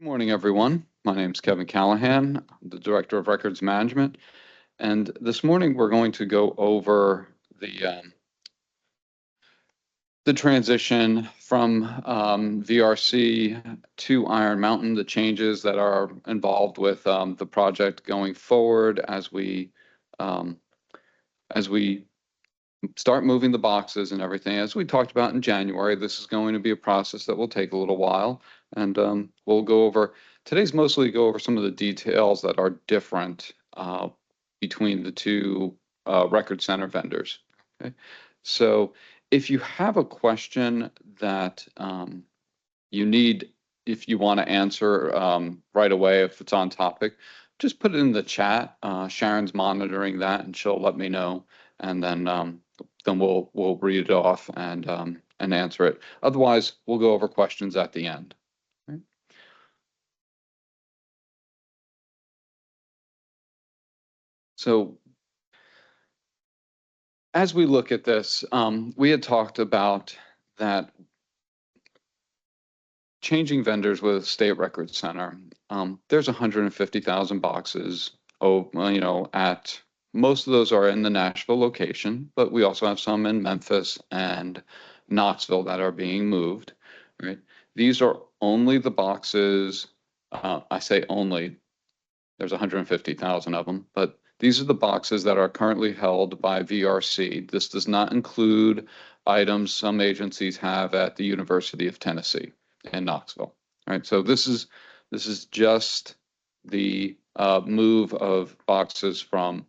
Good morning, everyone. My name is Kevin Callahan, I'm the Director of Records Management, and this morning we're going to go over the transition from VRC to Iron Mountain, the changes that are involved with the project going forward um, as we start moving the boxes and everything. As we talked about in January, this is going to be a process that will take a little while, and we'll go over today's mostly go over some of the details that are different between the two record center vendors. Okay, so if you have a question that if you want to answer right away, if it's on topic, just put it in the chat. Sharon's monitoring that, and she'll let me know, and then we'll read it off and answer it. Otherwise, we'll go over questions at the end. Right? So as we look at this, we had talked about that changing vendors with State Records Center. There's 150,000 boxes. At most of those are in the Nashville location, but we also have some in Memphis and Knoxville that are being moved. Right? These are only the boxes. I say only. There's 150,000 of them, but these are the boxes that are currently held by VRC. This does not include items some agencies have at the University of Tennessee in Knoxville. Right. So this is just the move of boxes from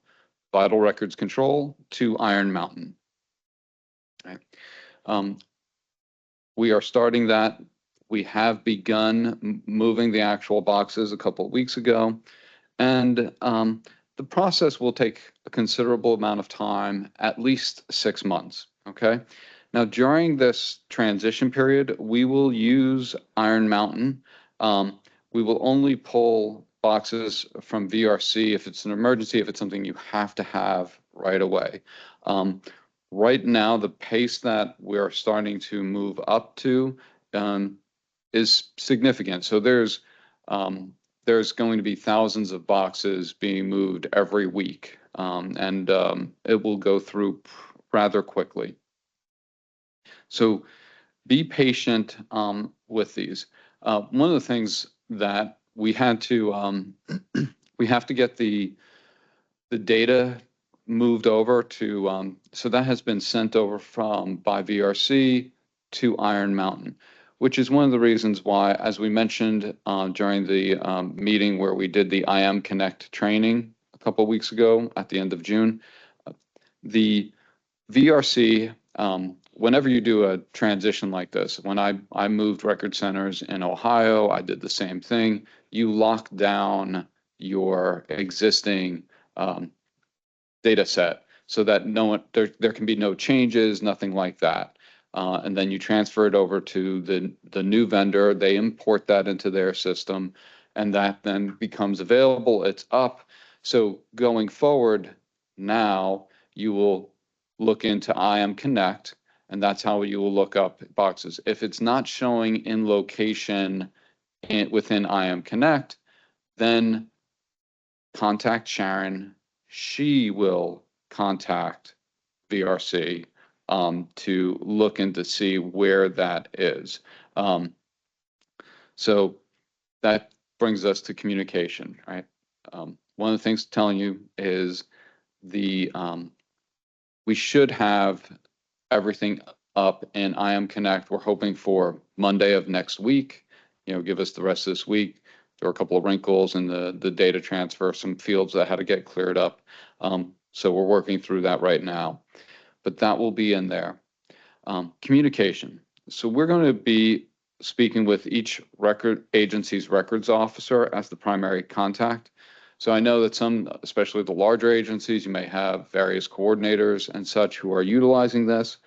Vital Records Control to Iron Mountain. Right. We are starting that. We have begun moving the actual boxes a couple of weeks ago, and the process will take a considerable amount of time, at least 6 months. Okay. Now, during this transition period, we will use Iron Mountain. We will only pull boxes from VRC if it's an emergency, if it's something you have to have right away. Right now, the pace that we're starting to move up to is significant. So there's going to be thousands of boxes being moved every week, and it will go through rather quickly. So be patient with these. One of the things that we had to we have to get the data moved over to so that has been sent over by VRC to Iron Mountain, which is one of the reasons why, as we mentioned during the meeting where we did the IM Connect training a couple of weeks ago at the end of June, the VRC, whenever you do a transition like this, when I moved record centers in Ohio, I did the same thing. You lock down your existing data set so that there can be no changes, nothing like that. And then you transfer it over to the new vendor. They import that into their system, and that then becomes available. It's up. So going forward, now you will look into IM Connect, and that's how you will look up boxes. If it's not showing in location within IM Connect, then contact Sharon. She will contact VRC to look into see where that is. So that brings us to communication, right? One of the things telling you is we should have everything up in IM Connect. We're hoping for Monday of next week. Give us the rest of this week. There were a couple of wrinkles in the data transfer, some fields that had to get cleared up. So we're working through that right now, but that will be in there. Communication. So we're going to be speaking with each record agency's records officer as the primary contact. So I know that some, especially the larger agencies, you may have various coordinators and such who are utilizing this.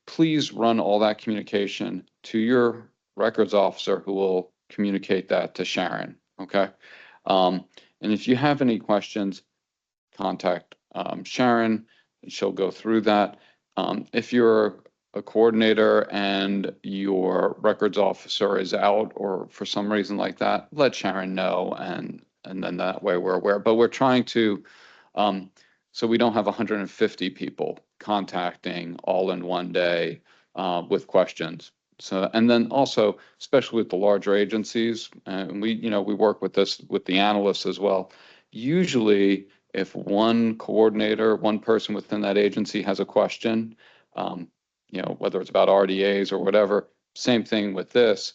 Please run all that communication to your records officer, who will communicate that to Sharon. Okay. And if you have any questions, contact Sharon, and she'll go through that. If you're a coordinator and your records officer is out or for some reason like that, let Sharon know, and then that way we're aware. But we're trying to, so we don't have 150 people contacting all in one day with questions. So, and then also, especially with the larger agencies, and we work with this with the analysts as well. Usually, if one coordinator, one person within that agency has a question, whether it's about RDAs or whatever, same thing with this.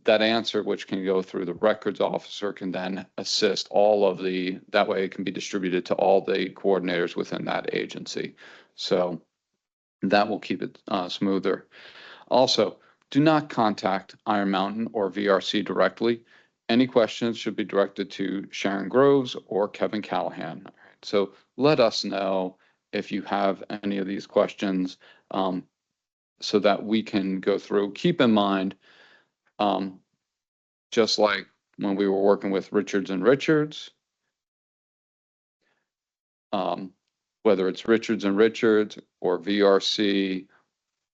That answer, which can go through the records officer, can then assist that way it can be distributed to all the coordinators within that agency. So that will keep it smoother. Also, do not contact Iron Mountain or VRC directly. Any questions should be directed to Sharon Groves or Kevin Callahan. All right, so let us know if you have any of these questions so that we can go through. Keep in mind, just like when we were working with Richards and Richards, whether it's Richards and Richards or VRC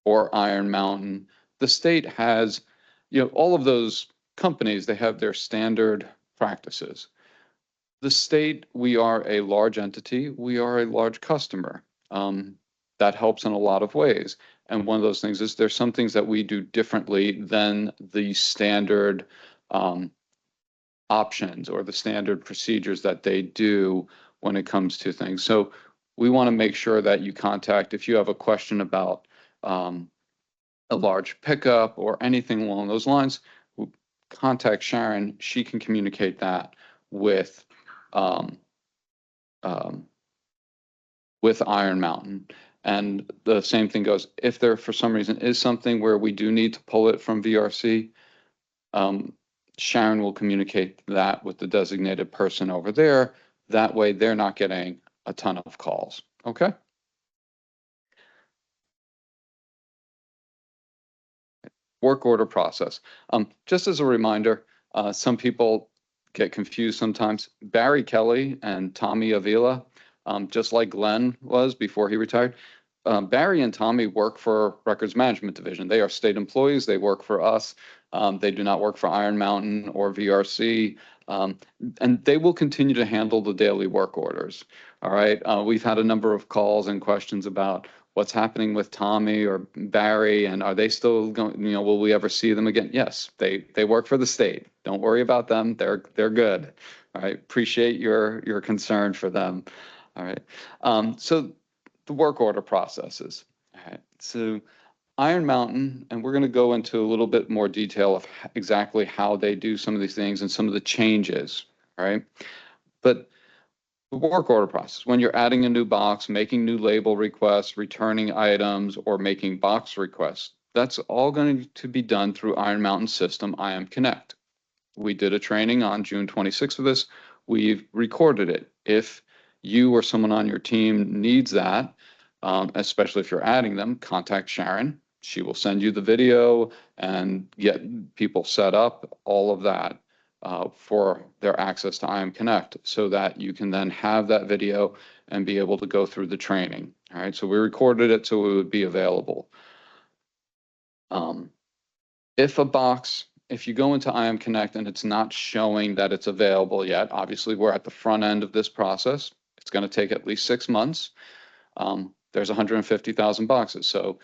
or Iron Mountain, the state has, all of those companies, they have their standard practices. The state, we are a large entity, we are a large customer. That helps in a lot of ways. And one of those things is there's some things that we do differently than the standard options or the standard procedures that they do when it comes to things. So we want to make sure that you contact, if you have a question about a large pickup or anything along those lines, contact Sharon. She can communicate that with Iron Mountain. And the same thing goes, if there for some reason is something where we do need to pull it from VRC, Sharon will communicate that with the designated person over there. That way they're not getting a ton of calls. Okay. Work order process. Just as a reminder, some people get confused sometimes. Barry Kelly and Tommy Avila, just like Glenn was before he retired, Barry and Tommy work for Records Management Division. They are state employees. They work for us. They do not work for Iron Mountain or VRC. And they will continue to handle the daily work orders. All right. We've had a number of calls and questions about what's happening with Tommy or Barry, and are they still going, will we ever see them again? Yes, they work for the state. Don't worry about them. They're good. All right. Appreciate your concern for them. All right. So the work order processes. All right. So Iron Mountain, and we're going to go into a little bit more detail of exactly how they do some of these things and some of the changes. All right. But the work order process, when you're adding a new box, making new label requests, returning items, or making box requests, that's all going to be done through Iron Mountain system, IM Connect. We did a training on June 26th for this. We've recorded it. If you or someone on your team needs that, especially if you're adding them, contact Sharon. She will send you the video and get people set up, all of that. For their access to IM Connect so that you can then have that video and be able to go through the training. All right, so we recorded it so it would be available. If you go into IM Connect and it's not showing that it's available yet, obviously we're at the front end of this process. It's going to take at least 6 months. There's 150,000 boxes. So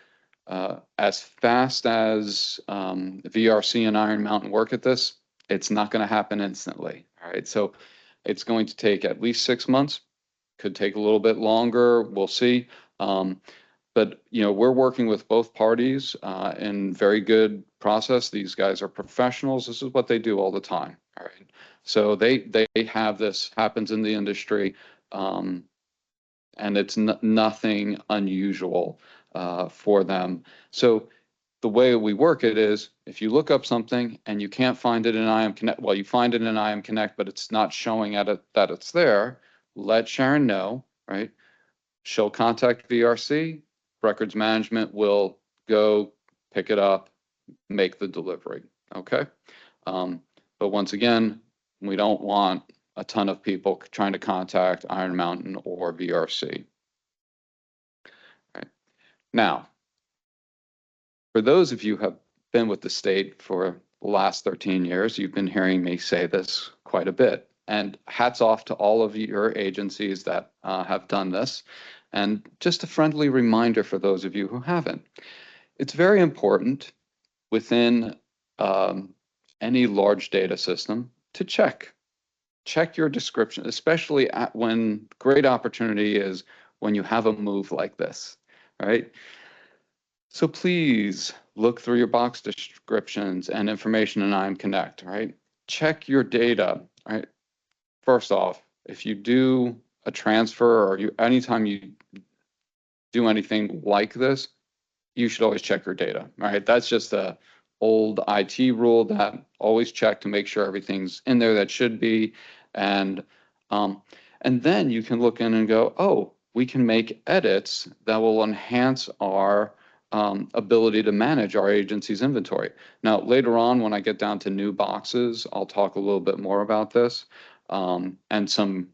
as fast as VRC and Iron Mountain work at this, it's not going to happen instantly. All right. So it's going to take at least 6 months, could take a little bit longer. We'll see. But we're working with both parties in very good process. These guys are professionals. This is what they do all the time. All right. So they have this happens in the industry, and it's nothing unusual for them. So the way we work it is if you look up something and you can't find it in IM Connect, well, you find it in IM Connect, but it's not showing that it's there, let Sharon know, right? She'll contact VRC, records management will go pick it up, make the delivery, okay? But once again, we don't want a ton of people trying to contact Iron Mountain or VRC. Right. Now, For those of you who have been with the state for the last 13 years, you've been hearing me say this quite a bit. And hats off to all of your agencies that have done this. And just a friendly reminder for those of you who haven't. It's very important within any large data system to check your description, especially when great opportunity is when you have a move like this, right? So please look through your box descriptions and information in IAM Connect, right? Check your data, right? First off, if you do a transfer or anytime you do anything like this, you should always check your data, right? That's just a old IT rule that always check to make sure everything's in there that should be. And then you can look in and go, oh, we can make edits that will enhance our ability to manage our agency's inventory. Now, later on, when I get down to new boxes, I'll talk a little bit more about this and some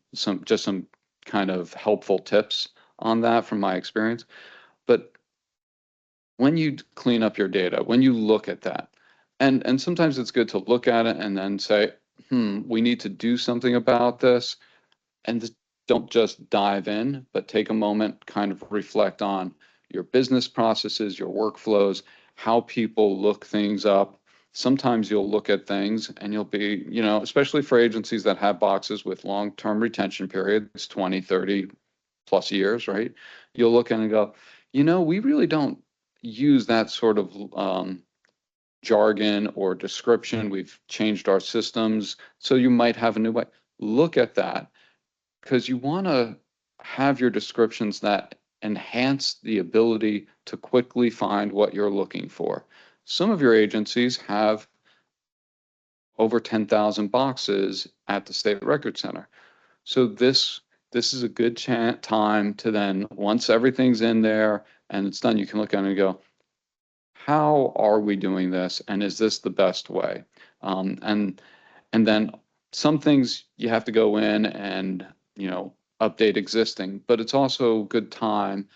kind of helpful tips on that from my experience. But when you clean up your data, when you look at that, and sometimes it's good to look at it and then say, we need to do something about this, and don't just dive in, but take a moment, kind of reflect on your business processes, your workflows, how people look things up. Sometimes you'll look at things and you'll be, especially for agencies that have boxes with long-term retention periods, 20, 30 plus years, right? You'll look in and go, we really don't use that sort of jargon or description. We've changed our systems. So you might have a new way. Look at that because you want to have your descriptions that enhance the ability to quickly find what you're looking for. Some of your agencies have over 10,000 boxes at the State Record Center. So this is a good time to then, once everything's in there and it's done, you can look at it and go, how are we doing this? And is this the best way? And then some things you have to go in and, update existing, but it's also a good time.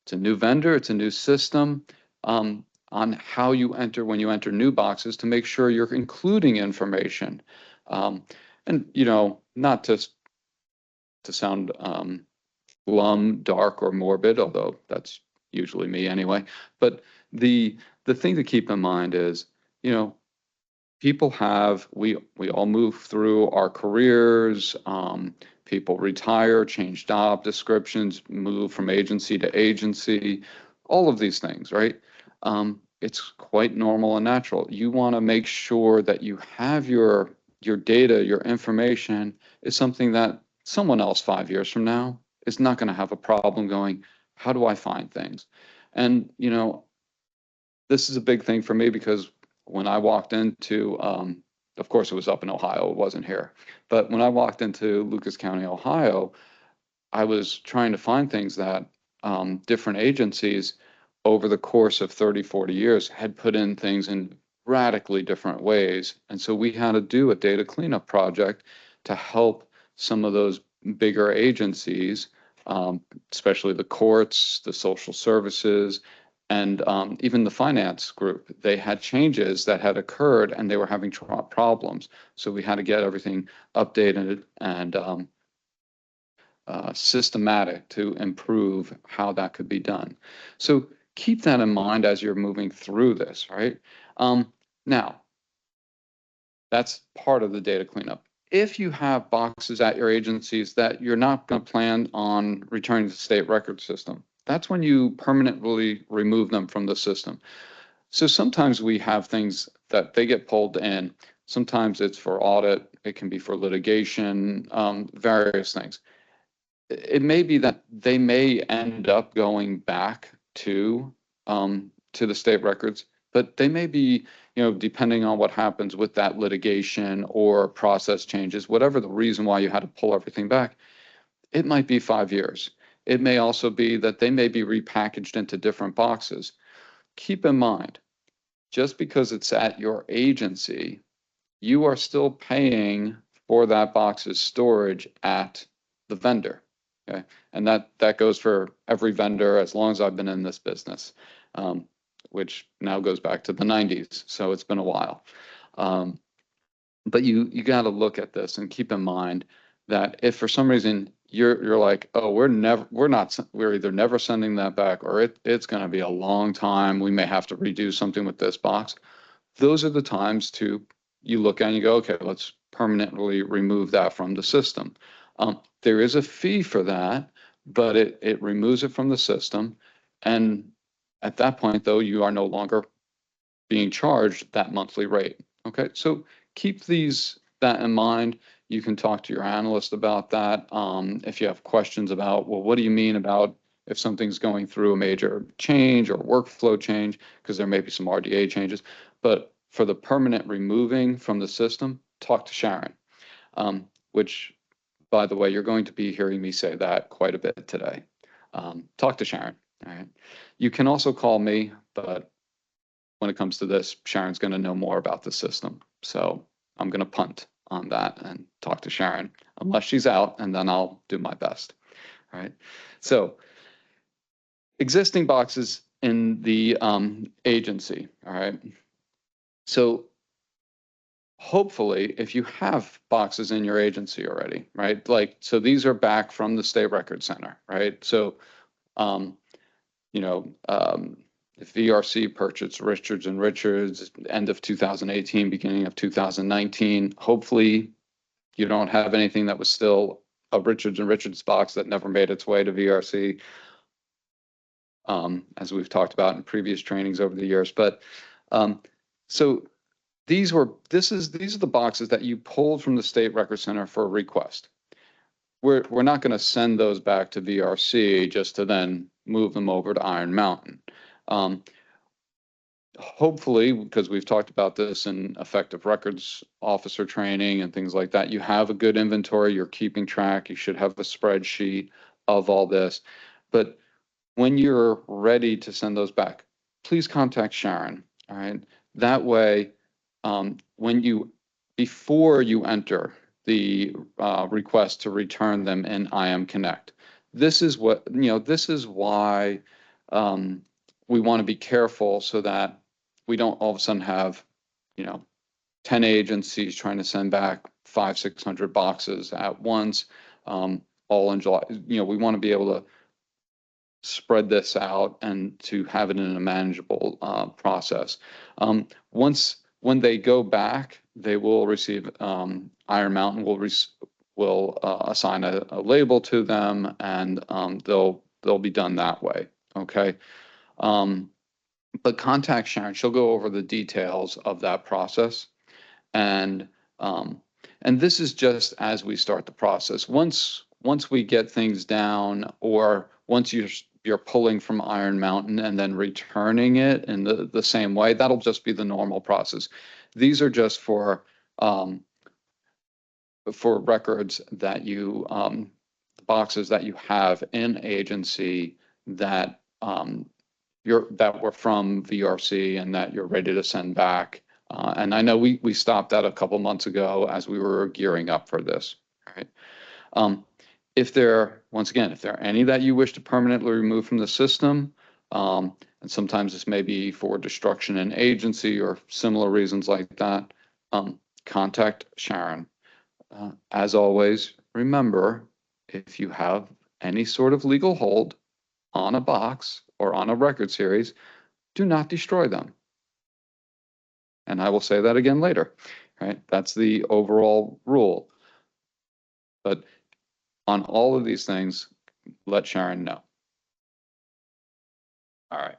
It's a new vendor, it's a new system, on how you enter when you enter new boxes to make sure you're including information. And, not to sound glum, dark, or morbid, although that's usually me anyway. But the thing to keep in mind is, people we all move through our careers. People retire, change job descriptions, move from agency to agency, all of these things, right? It's quite normal and natural. You want to make sure that you have your data, your information is something that someone else 5 years from now is not going to have a problem going, how do I find things? And, this is a big thing for me because when I walked into, of course, it was up in Ohio, it wasn't here. But when I walked into Lucas County, Ohio, I was trying to find things that different agencies over the course of 30, 40 years had put in things in radically different ways. And so we had to do a data cleanup project to help some of those bigger agencies, especially the courts, the social services, and even the finance group. They had changes that had occurred and they were having problems. So we had to get everything updated and systematic to improve how that could be done. So keep that in mind as you're moving through this, right? Now, that's part of the data cleanup. If you have boxes at your agencies that you're not going to plan on returning to the state record system, that's when you permanently remove them from the system. So sometimes we have things that they get pulled in. Sometimes it's for audit. It can be for litigation, various things. It may be that they may end up going back to the state records, but they may be, depending on what happens with that litigation or process changes, whatever the reason why you had to pull everything back, it might be 5 years. It may also be that they may be repackaged into different boxes. Keep in mind, just because it's at your agency, you are still paying for that box's storage at the vendor. Okay, and that goes for every vendor as long as I've been in this business. which now goes back to the 90s. So it's been a while. But you got to look at this and keep in mind that if for some reason you're like, oh, we're either never sending that back, or it's going to be a long time. We may have to redo something with this box. Those are the times you look at and you go, okay, let's permanently remove that from the system. There is a fee for that, but it removes it from the system. And at that point, though, you are no longer being charged that monthly rate. Okay, so keep that in mind. You can talk to your analyst about that. If you have questions about, well, what do you mean about if something's going through a major change or workflow change, because there may be some RDA changes. But for the permanent removing from the system, talk to Sharon, which, by the way, you're going to be hearing me say that quite a bit today. Talk to Sharon. All right. You can also call me, but when it comes to this, Sharon's going to know more about the system. So I'm going to punt on that and talk to Sharon, unless she's out, and then I'll do my best. All right. So existing boxes in the agency. All right. So hopefully, if you have boxes in your agency already, right? Like, so these are back from the State Record Center, right? So, if VRC purchased Richards and Richards end of 2018, beginning of 2019, hopefully you don't have anything that was still a Richards and Richards box that never made its way to VRC, as we've talked about in previous trainings over the years. But so these are the boxes that you pulled from the State Record Center for a request. We're not going to send those back to VRC just to then move them over to Iron Mountain. Hopefully, because we've talked about this in effective records officer training and things like that, you have a good inventory, you're keeping track, you should have a spreadsheet of all this. But when you're ready to send those back, please contact Sharon. All right. That way, before you enter the request to return them in IM Connect, this is why we want to be careful so that we don't all of a sudden have 10 agencies trying to send back 500-600 boxes at once, all in July. We want to be able to spread this out and to have it in a manageable process. When they go back, they will receive, Iron Mountain will assign a label to them, and they'll be done that way. Okay. But contact Sharon. She'll go over the details of that process, and this is just as we start the process. Once we get things down, or once you're pulling from Iron Mountain and then returning it in the same way, that'll just be the normal process. These are just for records that boxes that you have in agency that that were from VRC and that you're ready to send back. And I know we stopped that a couple months ago as we were gearing up for this. All right. If there are any that you wish to permanently remove from the system, and sometimes this may be for destruction in agency or similar reasons like that, contact Sharon. As always, remember, if you have any sort of legal hold on a box or on a record series, do not destroy them. And I will say that again later, right? That's the overall rule. But on all of these things, let Sharon know. All right.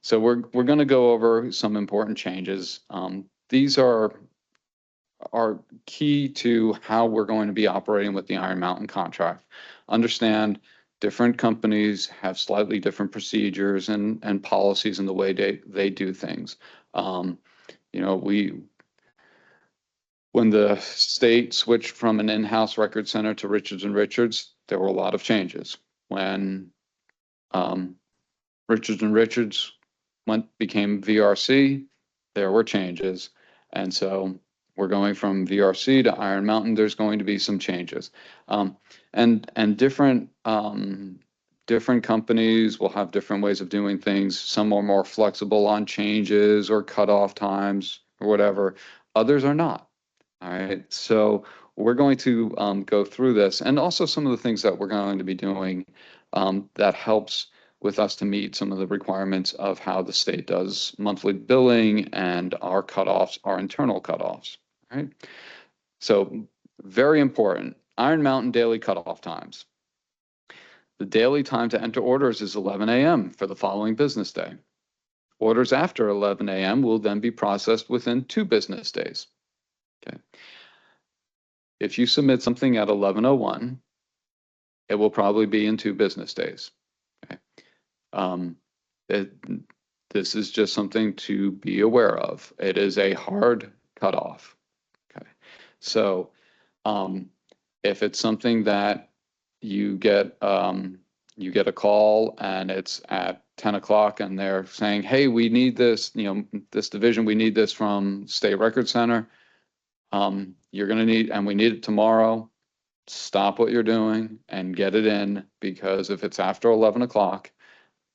So we're going to go over some important changes. These are key to how we're going to be operating with the Iron Mountain contract. Understand, different companies have slightly different procedures and policies in the way they do things. When the state switched from an in-house record center to Richards and Richards, there were a lot of changes. When Richards and Richards became VRC, there were changes. And so we're going from VRC to Iron Mountain. There's going to be some changes, and different different companies will have different ways of doing things. Some are more flexible on changes or cutoff times or whatever. Others are not. All right. So we're going to go through this, and also some of the things that we're going to be doing that helps with us to meet some of the requirements of how the state does monthly billing and our cutoffs, our internal cutoffs. All right. So very important. Iron Mountain daily cutoff times. The daily time to enter orders is 11 a.m. for the following business day. Orders after 11 a.m. will then be processed within 2 business days. Okay. If you submit something at 11:01, it will probably be in 2 business days. Okay. This is just something to be aware of. It is a hard cutoff. Okay. So if it's something that you get a call and it's at 10 o'clock and they're saying, hey, we need this, this division, we need this from State Record Center. You're going to need, and we need it tomorrow. Stop what you're doing and get it in, because if it's after 11 o'clock,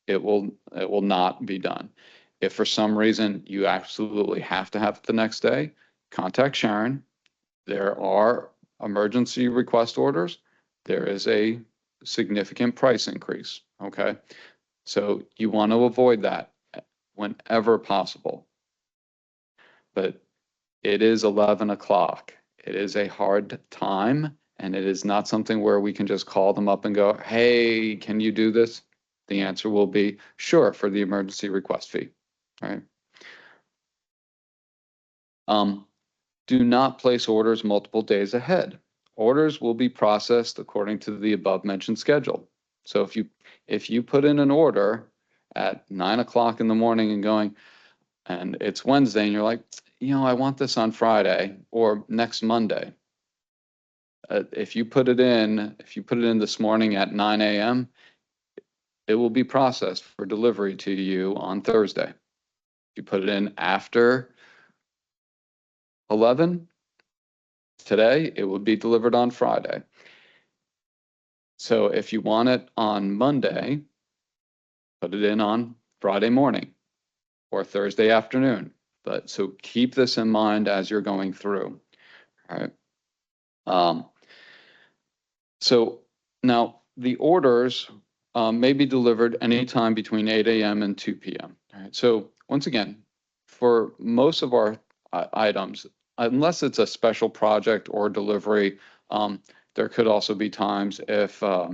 it will not be done. If for some reason you absolutely have to have it the next day, contact Sharon. There are emergency request orders. There is a significant price increase. Okay. So you want to avoid that whenever possible. But it is 11 o'clock. It is a hard time, and it is not something where we can just call them up and go, hey, can you do this? The answer will be sure, for the emergency request fee. All right. Do not place orders multiple days ahead. Orders will be processed according to the above mentioned schedule. So if you put in an order at 9 o'clock in the morning and it's Wednesday and you're like, I want this on Friday or next Monday. If you put it in this morning at 9 a.m., it will be processed for delivery to you on Thursday. If you put it in after 11 today, it will be delivered on Friday. So if you want it on Monday, put it in on Friday morning or Thursday afternoon. But so keep this in mind as you're going through. All right. So now the orders may be delivered anytime between 8 a.m. and 2 p.m. All right. So once again, for most of our items, unless it's a special project or delivery, there could also be times if our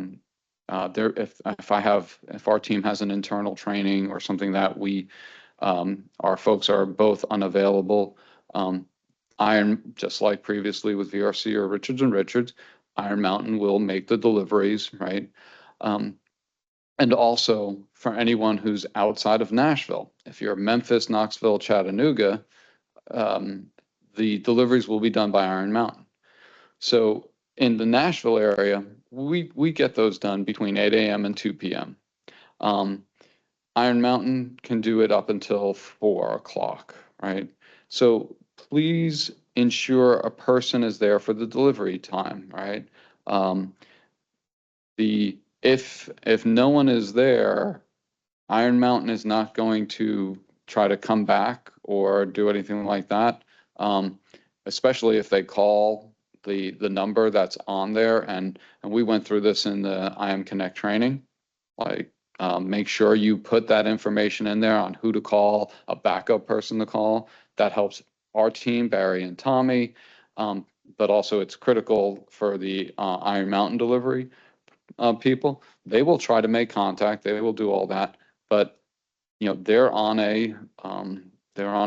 team has an internal training or something that our folks are both unavailable. Just like previously with VRC or Richards and Richards, Iron Mountain will make the deliveries, right? And also for anyone who's outside of Nashville, if you're Memphis, Knoxville, Chattanooga, the deliveries will be done by Iron Mountain. So in the Nashville area, we get those done between 8 a.m. and 2 p.m. Iron Mountain can do it up until 4 o'clock, right? So please ensure a person is there for the delivery time, right? If no one is there, Iron Mountain is not going to try to come back or do anything like that, especially if they call the number that's on there. And we went through this in the IM Connect training. Like, make sure you put that information in there on who to call, a backup person to call. That helps our team, Barry and Tommy, but also it's critical for the Iron Mountain delivery people. They will try to make contact. They will do all that, but they're on a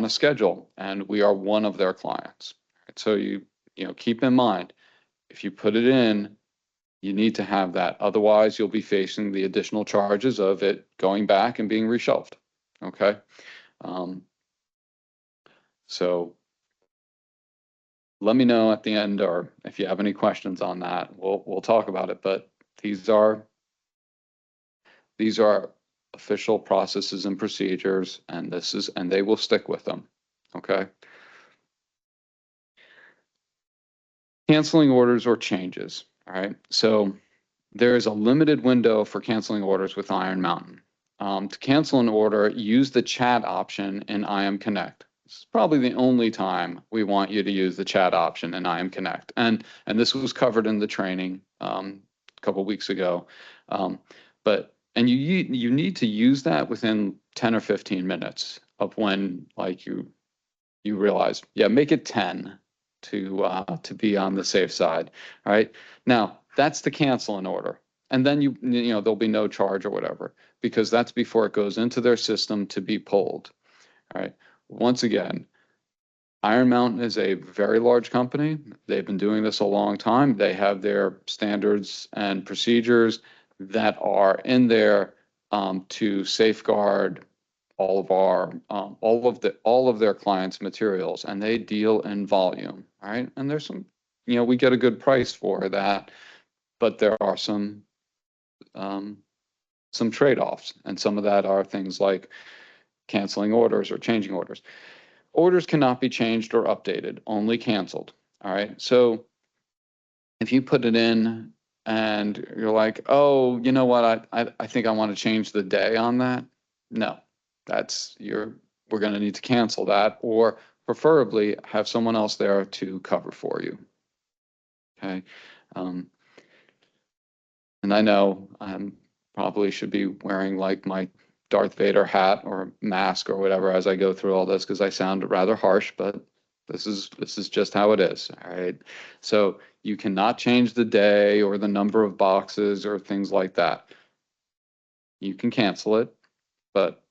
schedule, and we are one of their clients. So keep in mind, if you put it in, you need to have that. Otherwise, you'll be facing the additional charges of it going back and being reshelved. Okay. So let me know at the end, or if you have any questions on that, we'll talk about it. But these are official processes and procedures, and they will stick with them. Okay. Canceling orders or changes. All right. So there is a limited window for canceling orders with Iron Mountain. To cancel an order, use the chat option in IM Connect. This is probably the only time we want you to use the chat option in IM Connect. And this was covered in the training a couple weeks ago. And you need to use that within 10 or 15 minutes of when like you realize, yeah, make it 10 to be on the safe side. All right. Now that's to cancel an order. And then you know, there'll be no charge or whatever, because that's before it goes into their system to be pulled. All right. Once again, Iron Mountain is a very large company. They've been doing this a long time. They have their standards and procedures that are in there to safeguard all of their clients' materials, and they deal in volume, right? And there's some, you know, we get a good price for that, but there are some trade-offs, and some of that are things like canceling orders or changing orders. Orders cannot be changed or updated, only canceled. All right. So if you put it in and you're like, oh, you know what, I think I want to change the day on that. No, we're going to need to cancel that, or preferably have someone else there to cover for you. Okay. And I know I probably should be wearing like my Darth Vader hat or mask or whatever as I go through all this, because I sound rather harsh, but this is just how it is. All right. So you cannot change the day or the number of boxes or things like that. You can cancel it, but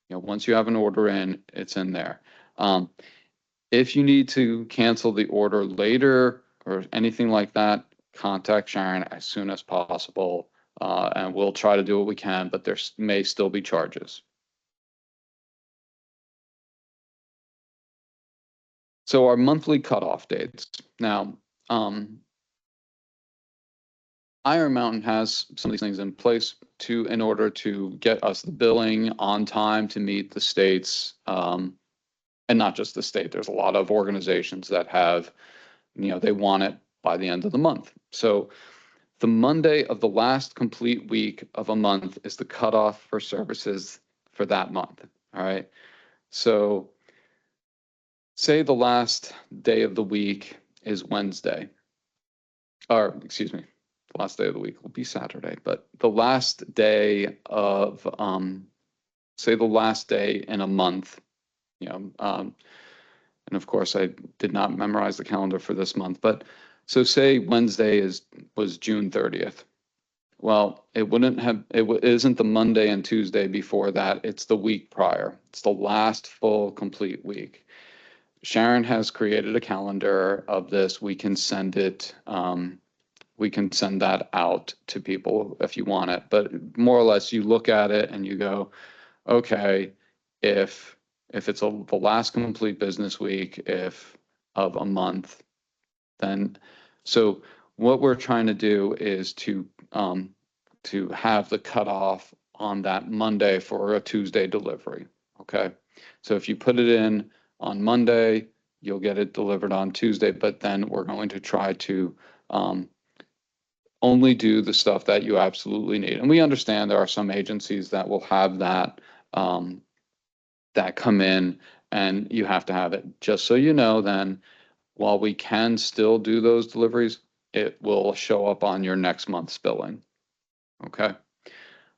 you know, once you have an order in, it's in there. If you need to cancel the order later or anything like that, contact Sharon as soon as possible, and we'll try to do what we can, but there may still be charges. So our monthly cutoff dates. Now, Iron Mountain has some of these things in place in order to get us the billing on time to meet the state's, and not just the state. There's a lot of organizations that have, you know, they want it by the end of the month. So the Monday of the last complete week of a month is the cutoff for services for that month. All right. So say the last day of the week is Wednesday, or excuse me, the last day of the week will be Saturday, but the last day of, say the last day in a month, you know, and of course I did not memorize the calendar for this month, but so say Wednesday was June 30th. Well, it isn't the Monday and Tuesday before that. It's the week prior. It's the last full complete week. Sharon has created a calendar of this. We can send it. We can send that out to people if you want it. But more or less, you look at it and you go, okay, if it's the last complete business week of a month, then so what we're trying to do is to have the cutoff on that Monday for a Tuesday delivery. Okay, so if you put it in on Monday, you'll get it delivered on Tuesday, but then we're going to try to only do the stuff that you absolutely need. And we understand there are some agencies that will have that that come in and you have to have it. Just so you know, then while we can still do those deliveries, it will show up on your next month's billing. Okay.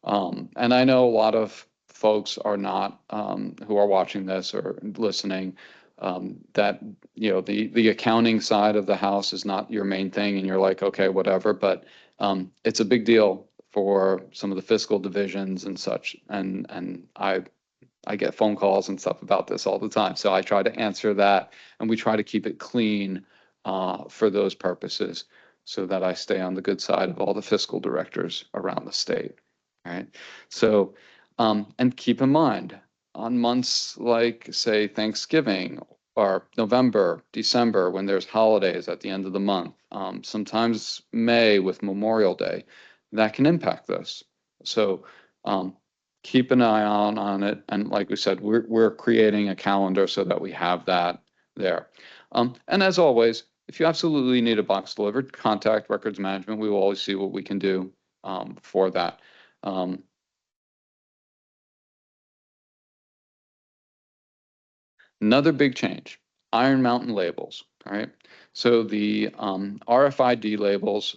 And I know a lot of folks are not, who are watching this or listening, that, you know, the accounting side of the house is not your main thing and you're like, okay, whatever, but it's a big deal for some of the fiscal divisions and such. And I get phone calls and stuff about this all the time. So I try to answer that, and we try to keep it clean for those purposes so that I stay on the good side of all the fiscal directors around the state. All right. So, and keep in mind, on months like, say, Thanksgiving or November, December, when there's holidays at the end of the month, sometimes May with Memorial Day, that can impact this. So, keep an eye on it. And like we said, we're creating a calendar so that we have that there. And as always, if you absolutely need a box delivered, contact Records Management. We will always see what we can do for that. Another big change, Iron Mountain labels. All right. So the RFID labels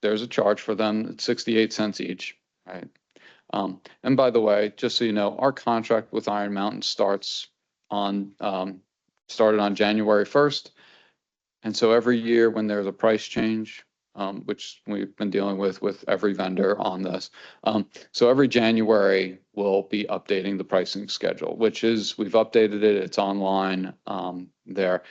there's a charge for them. It's 68 cents each. Right. And by the way, just so you know, our contract with Iron Mountain started on January 1st. And so every year when there's a price change, which we've been dealing with every vendor on this. So every January, we'll be updating the pricing schedule, we've updated it. It's online there.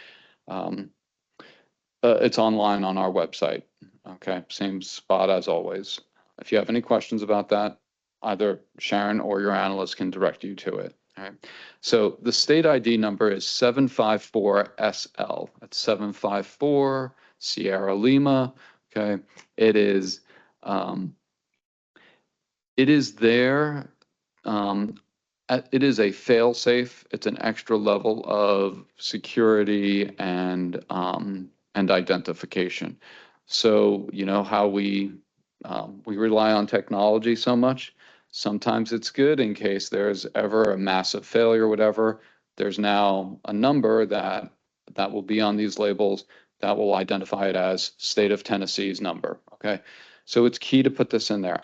It's online on our website. Okay, same spot as always. If you have any questions about that, either Sharon or your analyst can direct you to it. All right. So the state ID number is 754SL. That's 754 Sierra Lima. Okay. It is there. It is a fail-safe. It's an extra level of security and identification. So you know how we rely on technology so much. Sometimes it's good in case there's ever a massive failure, whatever. There's now a number that will be on these labels that will identify it as state of Tennessee's number. Okay, so it's key to put this in there.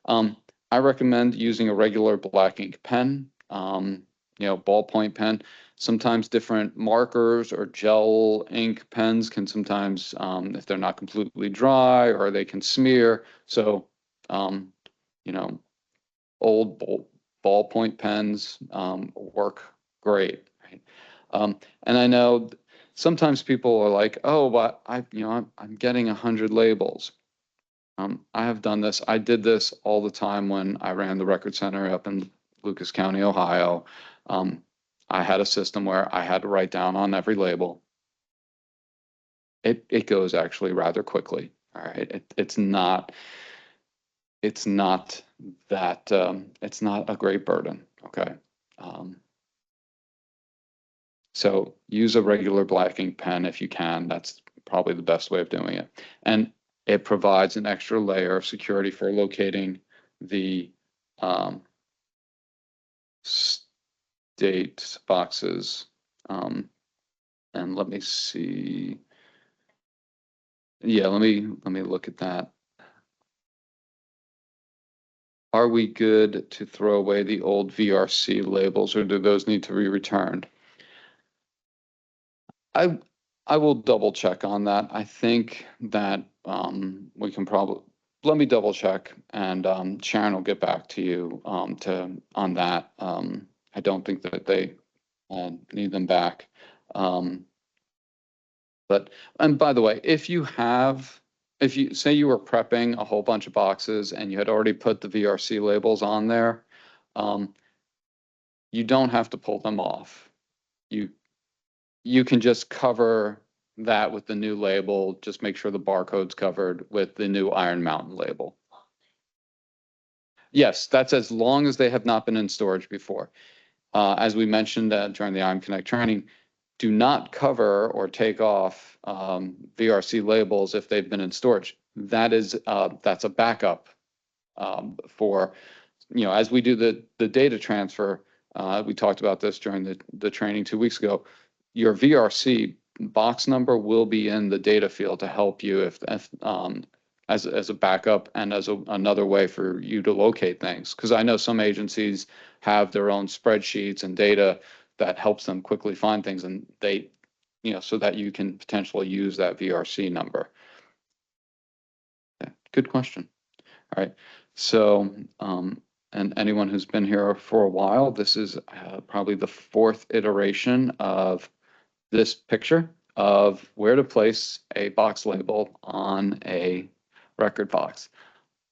I recommend using a regular black ink pen, ballpoint pen. Sometimes different markers or gel ink pens can sometimes, if they're not completely dry, or they can smear. So, old ballpoint pens work great. Right? And I know sometimes people are like, "Oh, but I'm getting 100 labels." I have done this. I did this all the time when I ran the record center up in Lucas County, Ohio. I had a system where I had to write down on every label. It goes actually rather quickly. All right. It's not that it's not a great burden. Okay. So use a regular black ink pen if you can. That's probably the best way of doing it. And it provides an extra layer of security for locating the state boxes. And let me see. Yeah, let me look at that. Are we good to throw away the old VRC labels, or do those need to be returned? I will double check on that. I think that we can probably, let me double check, and Sharon will get back to you on that. I don't think that they need them back. And by the way, if you say you were prepping a whole bunch of boxes and you had already put the VRC labels on there, you don't have to pull them off. You can just cover that with the new label. Just make sure the barcode's covered with the new Iron Mountain label. Yes, that's as long as they have not been in storage before. As we mentioned during the IMConnect training, do not cover or take off VRC labels if they've been in storage. That's a backup for, as we do the data transfer. We talked about this during the training 2 weeks ago. Your VRC box number will be in the data field to help you if as a backup and as another way for you to locate things. Because I know some agencies have their own spreadsheets and data that helps them quickly find things, and they, so that you can potentially use that VRC number. Okay, good question. All right. So, and anyone who's been here for a while, this is probably the 4th iteration of this picture of where to place a box label on a record box.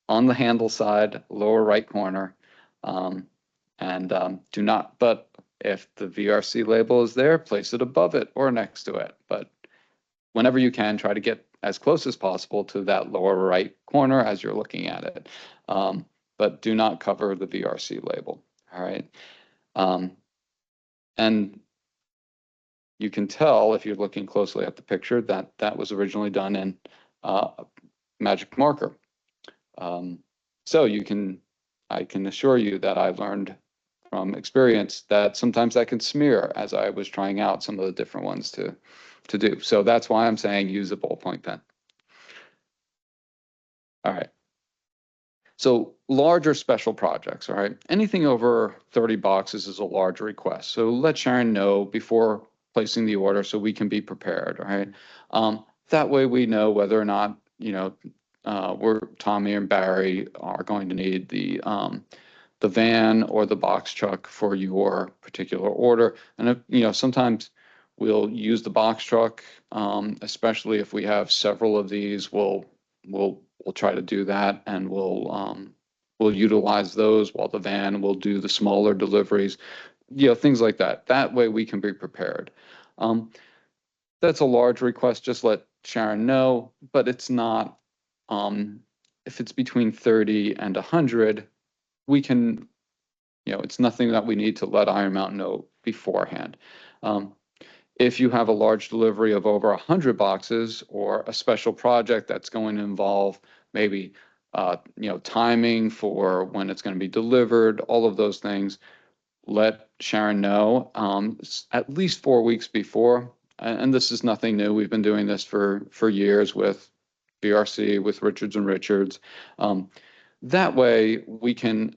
On the handle side, lower right corner, do not, but if the VRC label is there, place it above it or next to it. But whenever you can, try to get as close as possible to that lower right corner as you're looking at it. But do not cover the VRC label. All right. And you can tell if you're looking closely at the picture that that was originally done in magic marker. So I can assure you that I learned from experience that sometimes that can smear as I was trying out some of the different ones to do. So that's why I'm saying use a ballpoint pen. All right. So larger special projects, all right? Anything over 30 boxes is a large request. So let Sharon know before placing the order so we can be prepared, all right? That way we know whether or not, we're Tommy and Barry are going to need the van or the box truck for your particular order. And sometimes we'll use the box truck, especially if we have several of these. We'll try to do that, and we'll utilize those while the van will do the smaller deliveries. Things like that. That way we can be prepared. That's a large request. Just let Sharon know, but it's not. If it's between 30 and 100, we can, it's nothing that we need to let Iron Mountain know beforehand. If you have a large delivery of over 100 boxes or a special project that's going to involve maybe, timing for when it's going to be delivered, all of those things, let Sharon know at least 4 weeks before. And this is nothing new. We've been doing this for years with BRC, with Richards and Richards. That way we can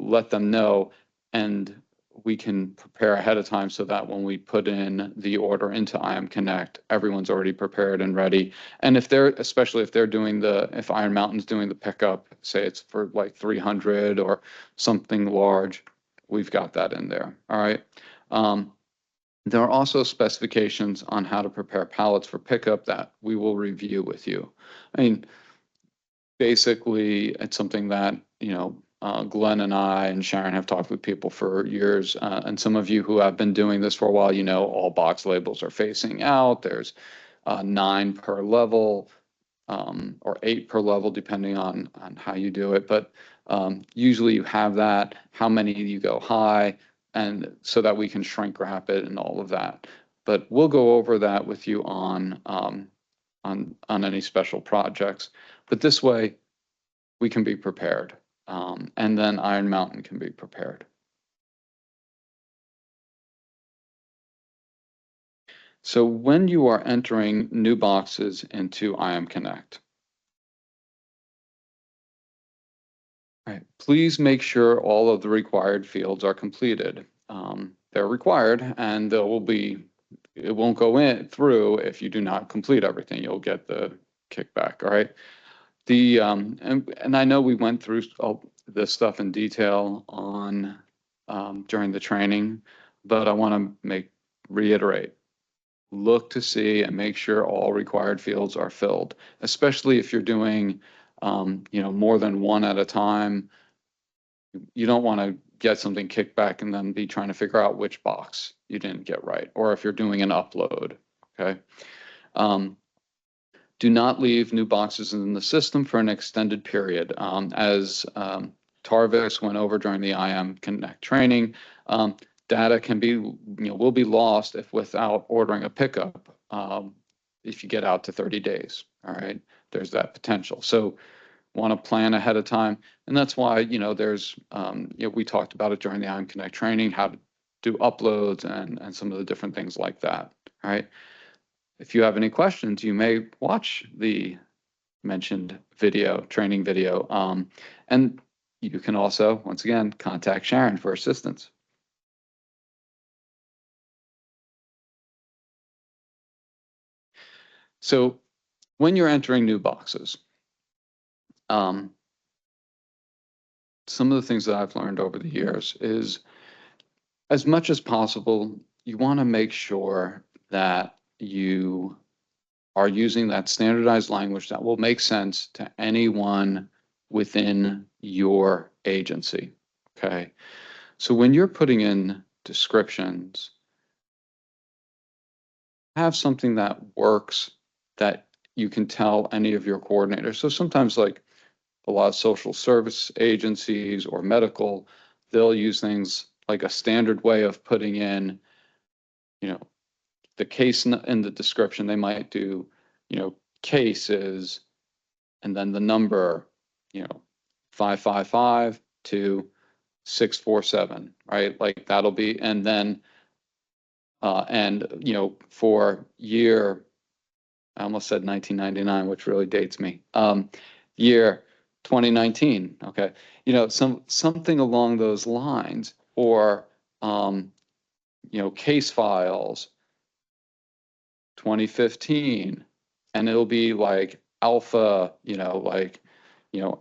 let them know, and we can prepare ahead of time so that when we put in the order into IM Connect, everyone's already prepared and ready. And especially if if Iron Mountain's doing the pickup, say it's for like 300 or something large, we've got that in there. All right. There are also specifications on how to prepare pallets for pickup that we will review with you. I mean, basically, it's something that, Glenn and I and Sharon have talked with people for years. And some of you who have been doing this for a while, all box labels are facing out. There's 9 per level, or 8 per level, depending on how you do it. But usually you have that, how many you go high, and so that we can shrink wrap it and all of that. But we'll go over that with you on any special projects. But this way, we can be prepared, and then Iron Mountain can be prepared. So when you are entering new boxes into IM Connect, right, please make sure all of the required fields are completed. They're required, and it won't go through if you do not complete everything. You'll get the kickback. All right. And I know we went through all this stuff in detail during the training, but I want to reiterate. Look to see and make sure all required fields are filled, especially if you're doing, more than one at a time. You don't want to get something kicked back and then be trying to figure out which box you didn't get right, or if you're doing an upload. Okay. Do not leave new boxes in the system for an extended period. As Tarvis went over during the IM Connect training, data will be lost without ordering a pickup, if you get out to 30 days. All right, there's that potential. So want to plan ahead of time. And that's why, there's, we talked about it during the IM Connect training, how to do uploads and some of the different things like that. All right. If you have any questions, you may watch the mentioned training video. And you can also, once again, contact Sharon for assistance. So when you're entering new boxes, some of the things that I've learned over the years is, as much as possible, you want to make sure that you are using that standardized language that will make sense to anyone within your agency. Okay. So when you're putting in descriptions, have something that works, that you can tell any of your coordinators. So sometimes, like a lot of social service agencies or medical, they'll use things like a standard way of putting in, the case in the description. They might do, cases and then the number 555 to 647, right? Like that'll be, and then, for year, I almost said 1999, which really dates me. Year 2019, okay? Something along those lines, or, case files 2015, and it'll be like alpha,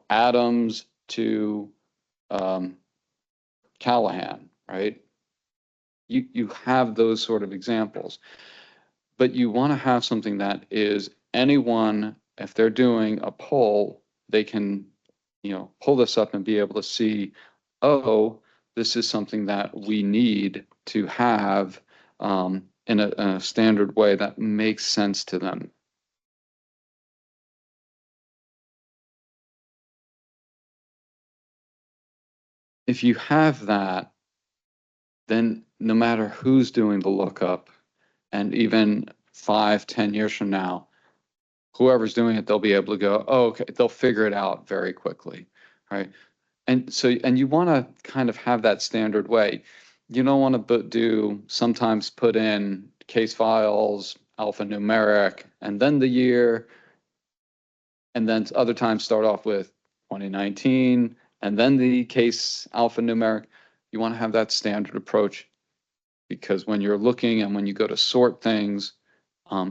Adams to Callahan, right? You have those sort of examples, but you want to have something that is anyone, if they're doing a poll, they can, pull this up and be able to see, oh, this is something that we need to have in a standard way that makes sense to them. If you have that, then no matter who's doing the lookup, and even 5, 10 years from now, whoever's doing it, they'll be able to go, oh, okay, they'll figure it out very quickly, right? And you want to kind of have that standard way. You don't want to sometimes put in case files, alphanumeric, and then the year, and then other times start off with 2019, and then the case alphanumeric. You want to have that standard approach, because when you're looking and when you go to sort things,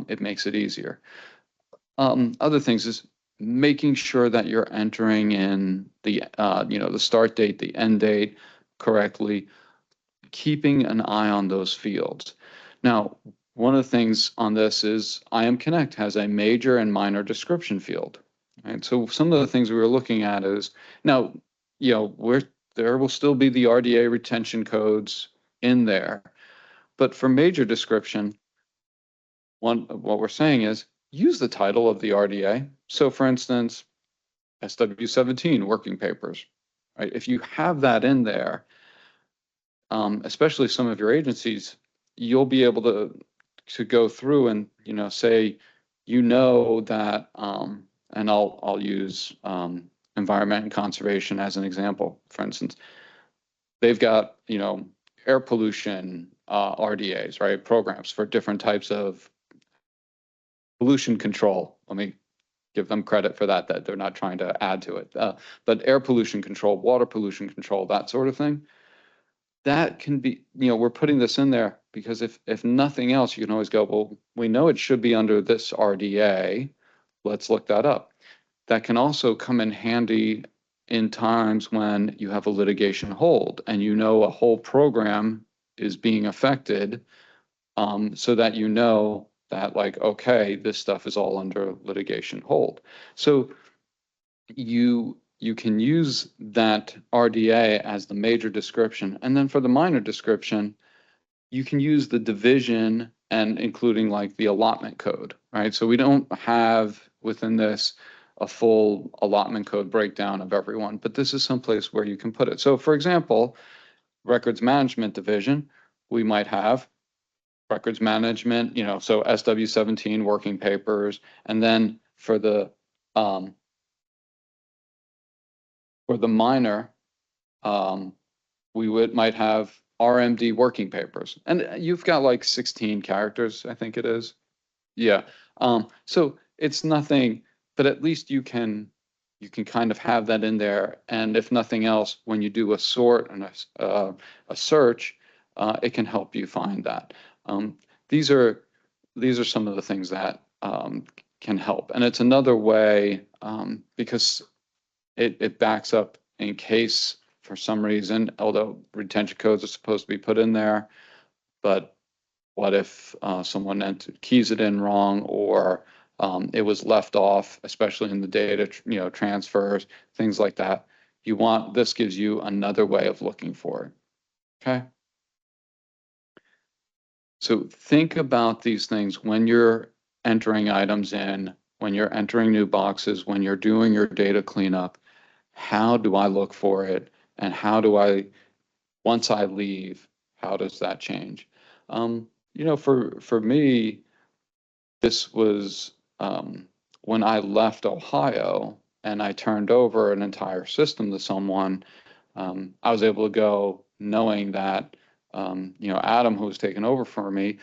it makes it easier. Other things is making sure that you're entering in the start date, the end date correctly, keeping an eye on those fields. Now, one of the things on this is IMConnect has a major and minor description field. Right? So some of the things we were looking at is now, there will still be the RDA retention codes in there, but for major description, what we're saying is use the title of the RDA. So for instance, SW17 working papers, right? If you have that in there, especially some of your agencies, you'll be able to go through and say, that, and I'll use environment and conservation as an example. For instance, they've got air pollution RDAs, right? Programs for different types of pollution control. Let me give them credit for that they're not trying to add to it. But air pollution control, water pollution control, that sort of thing. That can be, we're putting this in there because if nothing else, you can always go, well, we know it should be under this RDA. Let's look that up. That can also come in handy in times when you have a litigation hold and a whole program is being affected, so that that, like, okay, this stuff is all under litigation hold. So you can use that RDA as the major description. And then for the minor description, you can use the division and including like the allotment code, right? So we don't have within this a full allotment code breakdown of everyone, but this is someplace where you can put it. So for example, records management division, we might have records management, so SW17 working papers, and then for the minor, we might have RMD working papers, and you've got like 16 characters, I think it is. Yeah. So it's nothing, but at least you can kind of have that in there, and if nothing else, when you do a sort and a search, it can help you find that. These are some of the things that can help, and it's another way, because it backs up in case for some reason, although retention codes are supposed to be put in there, but what if someone keys it in wrong, or it was left off, especially in the data transfers, things like that. This gives you another way of looking for it. Okay. So think about these things when you're entering items in, when you're entering new boxes, when you're doing your data cleanup. How do I look for it? And once I leave, how does that change? For me, this was when I left Ohio, and I turned over an entire system to someone, I was able to go knowing that, Adam, who was taking over for me,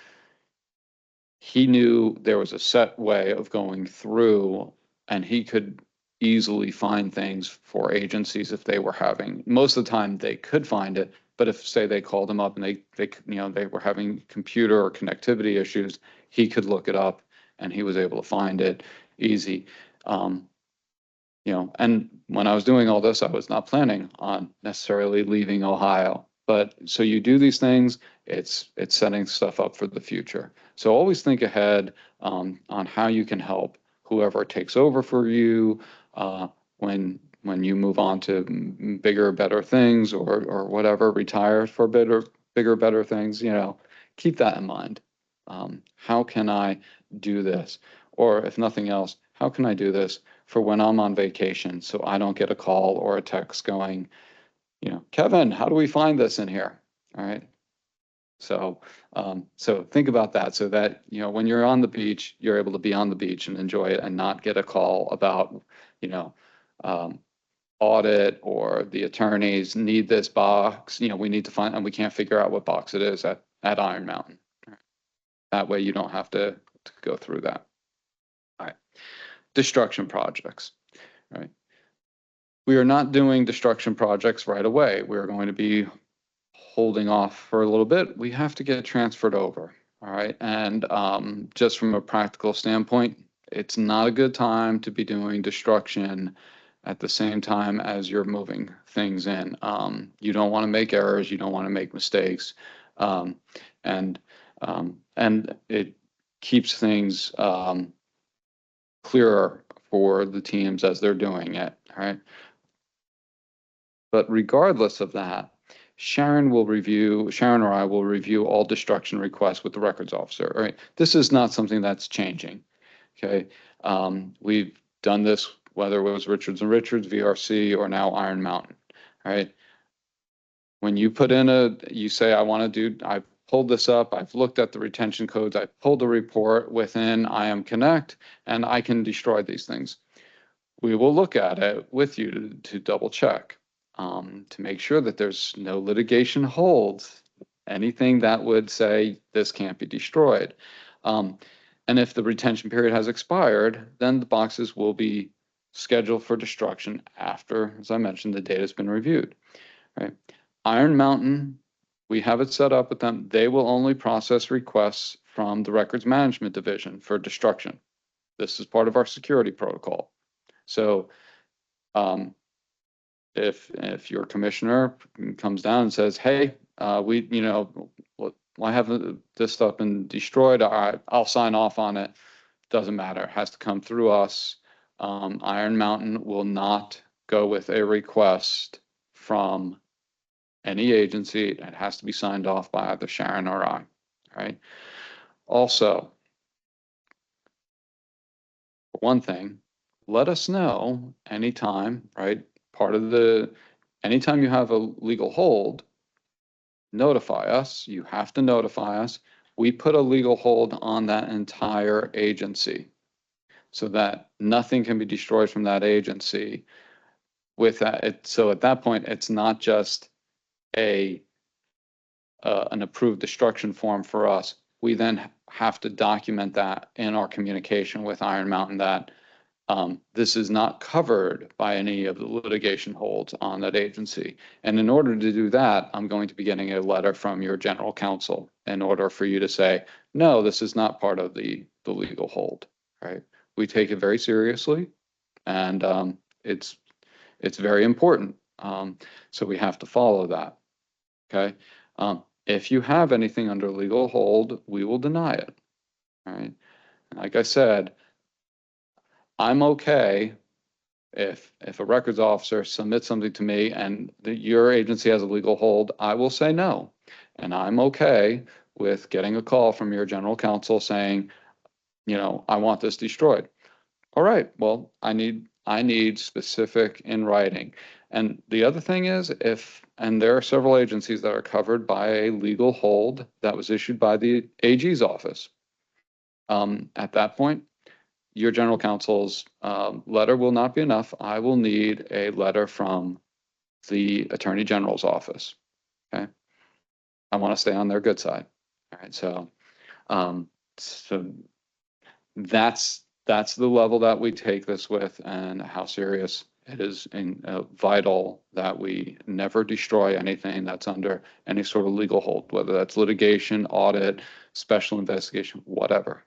he knew there was a set way of going through, and he could easily find things for agencies if they were having. Most of the time, they could find it, but if, say, they called him up and they were having computer or connectivity issues, he could look it up, and he was able to find it easy. And when I was doing all this, I was not planning on necessarily leaving Ohio. But so you do these things, it's setting stuff up for the future. So always think ahead on how you can help whoever takes over for you when you move on to bigger, better things, or whatever, retire for bigger, better things. Keep that in mind. How can I do this? Or if nothing else, how can I do this for when I'm on vacation so I don't get a call or a text going, Kevin, how do we find this in here? All right. So think about that, so that, when you're on the beach, you're able to be on the beach and enjoy it and not get a call about, um, audit, or the attorneys need this box, we need to find, and we can't figure out what box it is at Iron Mountain. That way you don't have to go through that. All right. Destruction projects. All right. We are not doing destruction projects right away. We're going to be holding off for a little bit. We have to get transferred over. All right. And just from a practical standpoint, it's not a good time to be doing destruction at the same time as you're moving things in. You don't want to make errors. You don't want to make mistakes. And it keeps things clearer for the teams as they're doing it. All right. But regardless of that, Sharon or I will review all destruction requests with the records officer. All right. This is not something that's changing. Okay. We've done this, whether it was Richards and Richards, VRC, or now Iron Mountain. All right. When you put in you say, I pulled this up, I've looked at the retention codes, I pulled the report within IM Connect, and I can destroy these things. We will look at it with you to double check, to make sure that there's no litigation holds, anything that would say this can't be destroyed. And if the retention period has expired, then the boxes will be scheduled for destruction after, as I mentioned, the data has been reviewed. Right? Iron Mountain, we have it set up with them. They will only process requests from the records management division for destruction. This is part of our security protocol. So if your commissioner comes down and says, hey, why haven't this stuff been destroyed? I'll sign off on it. Doesn't matter. It has to come through us. Iron Mountain will not go with a request from any agency. It has to be signed off by either Sharon or I. All right. Also, for one thing, let us know anytime, right? Anytime you have a legal hold, notify us. You have to notify us. We put a legal hold on that entire agency so that nothing can be destroyed from that agency. With that, so at that point, it's not just an approved destruction form for us. We then have to document that in our communication with Iron Mountain that this is not covered by any of the litigation holds on that agency. And in order to do that, I'm going to be getting a letter from your general counsel in order for you to say, no, this is not part of the legal hold, right? We take it very seriously, and it's very important. So we have to follow that, okay? If you have anything under legal hold, we will deny it, all right? Like I said, I'm okay if a records officer submits something to me and your agency has a legal hold, I will say no. And I'm okay with getting a call from your general counsel saying, I want this destroyed. All right, well, I need specific in writing. And the other thing is, and there are several agencies that are covered by a legal hold that was issued by the AG's office. At that point, your general counsel's letter will not be enough. I will need a letter from the Attorney General's office. Okay. I want to stay on their good side. All right. So that's the level that we take this with, and how serious it is vital that we never destroy anything that's under any sort of legal hold, whether that's litigation, audit, special investigation, whatever.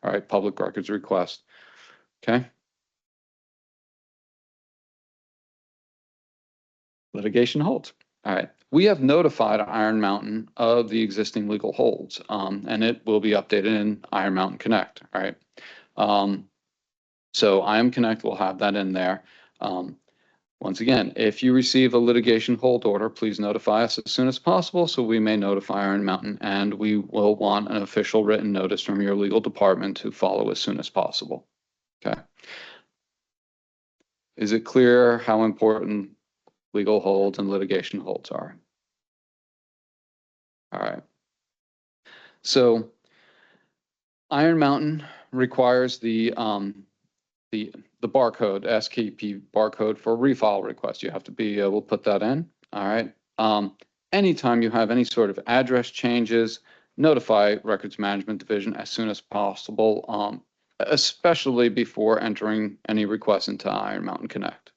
All right, public records request. Okay. Litigation holds. All right. We have notified Iron Mountain of the existing legal holds, and it will be updated in Iron Mountain Connect. All right. So IM Connect will have that in there. Once again, if you receive a litigation hold order, please notify us as soon as possible so we may notify Iron Mountain, and we will want an official written notice from your legal department to follow as soon as possible. Okay. Is it clear how important legal holds and litigation holds are? All right. So Iron Mountain requires the barcode, SKP barcode for refile request. You have to be able to put that in. All right. Anytime you have any sort of address changes, notify Records Management Division as soon as possible, especially before entering any requests into Iron Mountain Connect.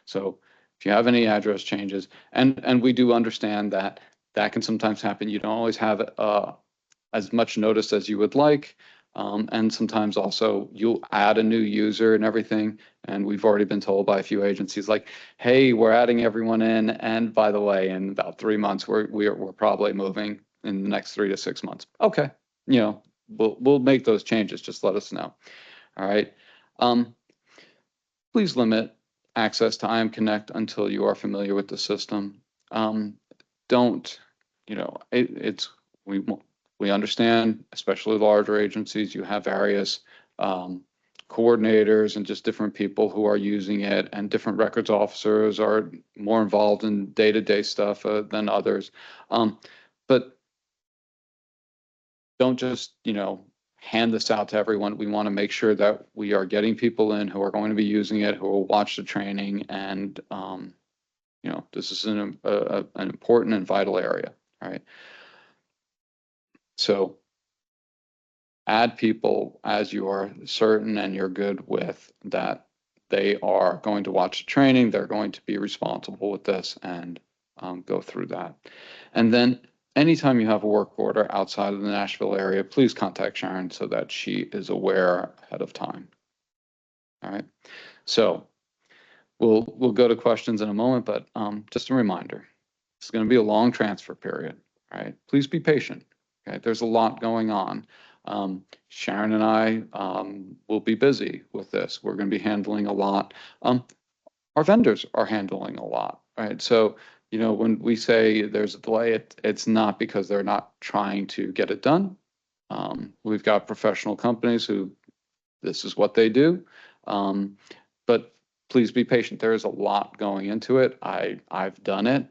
So if you have any address changes, and we do understand that that can sometimes happen. You don't always have as much notice as you would like. And sometimes also you'll add a new user and everything. And we've already been told by a few agencies like, hey, we're adding everyone in. And by the way, in about 3 months, we're probably moving in the next 3 to 6 months. Okay. We'll make those changes. Just let us know. All right. Please limit access to IM Connect until you are familiar with the system. Don't, we understand, especially larger agencies, you have various coordinators and just different people who are using it, and different records officers are more involved in day-to-day stuff than others. But don't just, hand this out to everyone. We want to make sure that we are getting people in who are going to be using it, who will watch the training, and this is an important and vital area. All right. So add people as you are certain and you're good with that they are going to watch the training, they're going to be responsible with this, and go through that. And then anytime you have a work order outside of the Nashville area, please contact Sharon so that she is aware ahead of time. All right. So we'll go to questions in a moment, but just a reminder, it's going to be a long transfer period. All right. Please be patient. Okay. There's a lot going on. Sharon and I will be busy with this. We're going to be handling a lot. Our vendors are handling a lot, right? So, when we say there's a delay, it's not because they're not trying to get it done. We've got professional companies who this is what they do. But please be patient. There is a lot going into it. I've done it.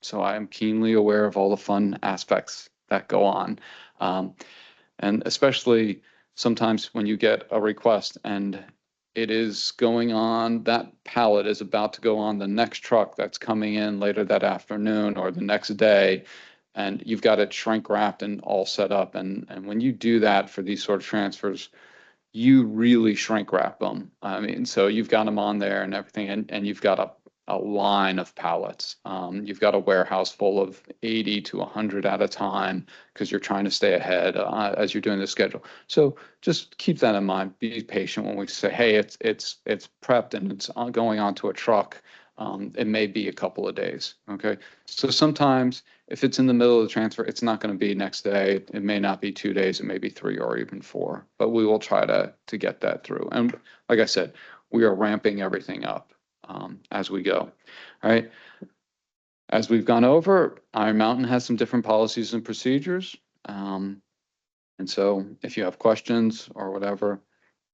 So I am keenly aware of all the fun aspects that go on. And especially sometimes when you get a request and it is going on, that pallet is about to go on the next truck that's coming in later that afternoon or the next day, and you've got it shrink wrapped and all set up. And when you do that for these sort of transfers, you really shrink wrap them. I mean, so you've got them on there and everything, and you've got a line of pallets. You've got a warehouse full of 80 to 100 at a time because you're trying to stay ahead as you're doing the schedule. So just keep that in mind. Be patient when we say, hey, it's prepped and it's going onto a truck. It may be a couple of days. Okay. So sometimes if it's in the middle of the transfer, it's not going to be next day. It may not be 2 days. It may be 3 or even 4, but we will try to get that through. And like I said, we are ramping everything up as we go. All right. As we've gone over, Iron Mountain has some different policies and procedures. And so if you have questions or whatever,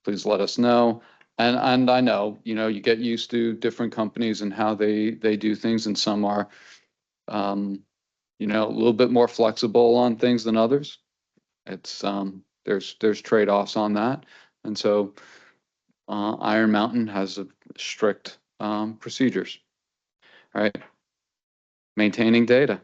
please let us know. And I know, you get used to different companies and how they do things, and some are, a little bit more flexible on things than others. It's there's trade-offs on that, And so Iron Mountain has a strict procedures, right? Maintaining data.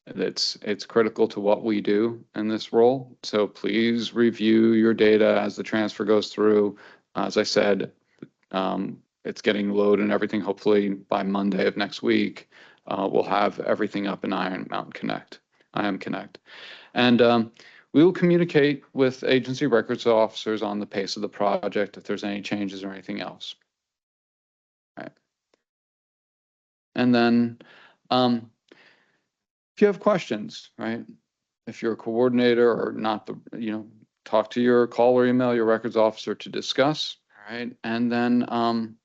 It's critical to what we do in this role. So please review your data as the transfer goes through. As I said, it's getting loaded and everything. Hopefully by Monday of next week, we'll have everything up in Iron Mountain Connect, IM Connect. And we will communicate with agency records officers on the pace of the project if there's any changes or anything else. All right. And then if you have questions, right? If you're a coordinator or not, talk to your call or email your records officer to discuss, right? And then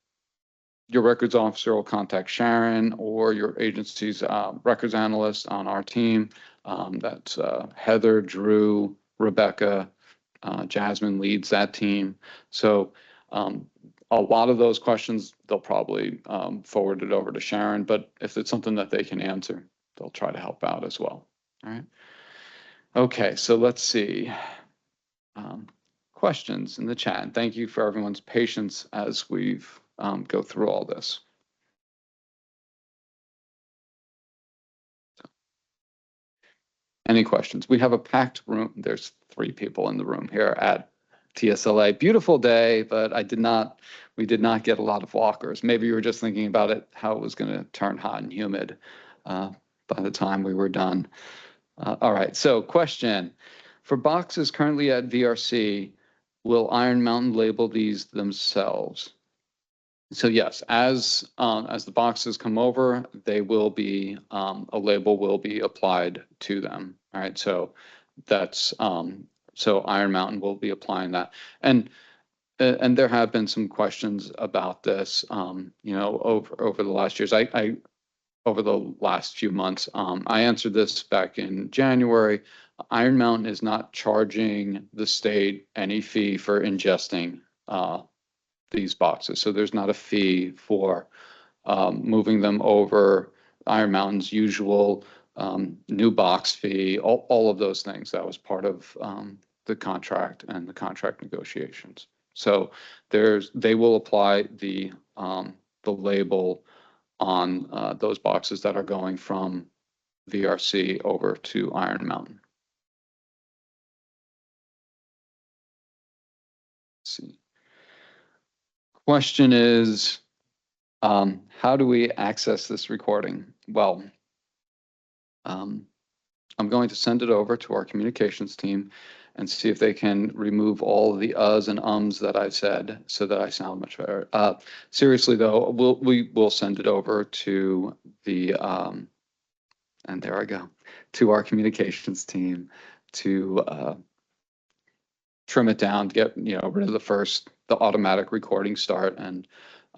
your records officer will contact Sharon or your agency's records analyst on our team. That's Heather, Drew, Rebecca, Jasmine leads that team. So a lot of those questions, they'll probably forward it over to Sharon, but if it's something that they can answer, they'll try to help out as well. All right. Okay, so let's see. Questions in the chat. And thank you for everyone's patience as we've go through all this. Any questions? We have a packed room. There's 3 people in the room here at TSLA. Beautiful day, but we did not get a lot of walkers. Maybe you were just thinking about it, how it was going to turn hot and humid by the time we were done. All right, so question. For boxes currently at VRC, will Iron Mountain label these themselves? So yes, as the boxes come over, they will be a label will be applied to them. All right, so that's so Iron Mountain will be applying that, and there have been some questions about this, over the last years. Over the last few months, I answered this back in January. Iron Mountain is not charging the state any fee for ingesting these boxes. So there's not a fee for moving them over. Iron Mountain's usual new box fee, all of those things. That was part of the contract and the contract negotiations. So they will apply the label on those boxes that are going from VRC over to Iron Mountain. Let's see. Question is, how do we access this recording? Well, I'm going to send it over to our communications team and see if they can remove all the uhs and ums that I've said so that I sound much better. Seriously though, we will send it over to the, and there I go, to our communications team to trim it down, get rid of the automatic recording start, and